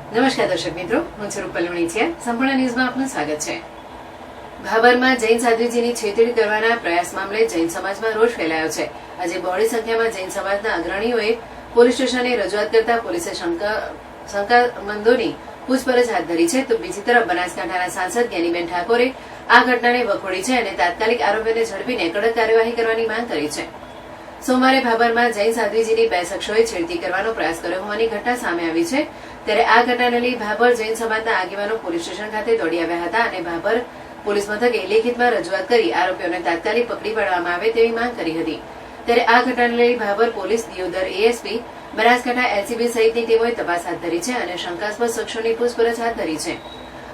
નમસ્કાર દર્શક મિત્રો, હું છું રૂપલ વણીચિયા. સંપૂર્ણ ન્યૂઝમાં આપનું સ્વાગત છે. ભાભરમાં જૈન સાધ્વીજીની છેતરી કરવાના પ્રયાસ મામલે જૈન સમાજમાં રોષ ફેલાયો છે. આજે બહોળી સંખ્યામાં જૈન સમાજના અગ્રણીઓએ પોલીસ સ્ટેશને રજૂઆત કરતા પોલીસે શંકામંદોની પૂછપરછ હાથ ધરી છે. તો બીજી તરફ બનાસકાંઠાના સાંસદ જ્ઞાનીબેન ઠાકોરે આ ઘટનાને વખોડી છે અને તાત્કાલિક આરોપીઓને ઝડપીને કડક કાર્યવાહી કરવાની માંગ કરી છે. સોમવારે ભાભરમાં જૈન સાધ્વીજીની બે શખ્સોએ છેડતી કરવાનો પ્રયાસ કર્યો હોવાની ઘટના સામે આવી છે. ત્યારે આ ઘટનાને લઈ ભાભર જૈન સમાજના આગેવાનો પોલીસ સ્ટેશન ખાતે દોડી આવ્યા હતા અને ભાભર પોલીસ મથકે લેખિતમાં રજૂઆત કરી આરોપીઓને તાત્કાલિક પકડી પાડવામાં આવે તેવી માંગ કરી હતી. ત્યારે આ ઘટનાને લઈ Bhabhar police, Deodar ASP, Banaskantha LCB સહિતની ટીમોએ તપાસ હાથ ધરી છે અને શંકાસ્પદ શખ્સોની પૂછપરછ હાથ ધરી છે.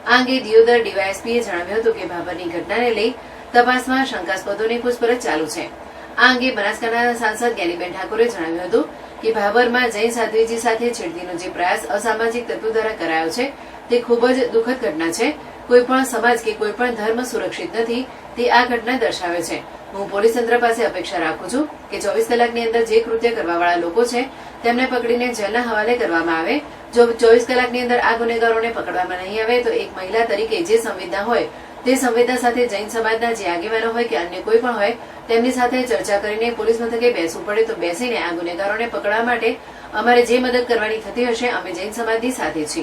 આ અંગે દિયોદર ડીવાયએસપીએ જણાવ્યું હતું કે ભાભરની ઘટનાને લઈ તપાસમાં શંકાસ્પદોની પૂછપરછ ચાલુ છે. આ અંગે બનાસકાંઠાના સાંસદ જ્ઞાનીબેન ઠાકોરે જણાવ્યું હતું કે ભાભરમાં જૈન સાધ્વીજી સાથે છેડતીનો જે પ્રયાસ અસામાજિક તત્વો દ્વારા કરાયો છે તે ખૂબ જ દુઃખદ ઘટના છે. કોઈ પણ સમાજ કે કોઈ પણ ધર્મ સુરક્ષિત નથી તે આ ઘટના દર્શાવે છે. હું પોલીસ તંત્ર પાસે અપેક્ષા રાખું છું કે 24 કલાકની અંદર જે કૃત્ય કરવાવાળા લોકો છે તેમને પકડીને જેલના હવાલે કરવામાં આવે. જો 24 કલાકની અંદર આ ગુનેગારોને પકડવામાં નહીં આવે તો એક મહિલા તરીકે જે સંવેદના હોય તે સંવેદના સાથે જૈન સમાજના જે આગેવાનો હોય કે અન્ય કોઈ પણ હોય તેમની સાથે ચર્ચા કરીને પોલીસ મથકે બેસવું પડે તો બેસીને આ ગુનેગારોને પકડવા માટે અમારે જે મદદ કરવાની થતી હશે અમે જૈન સમાજની સાથે છીએ.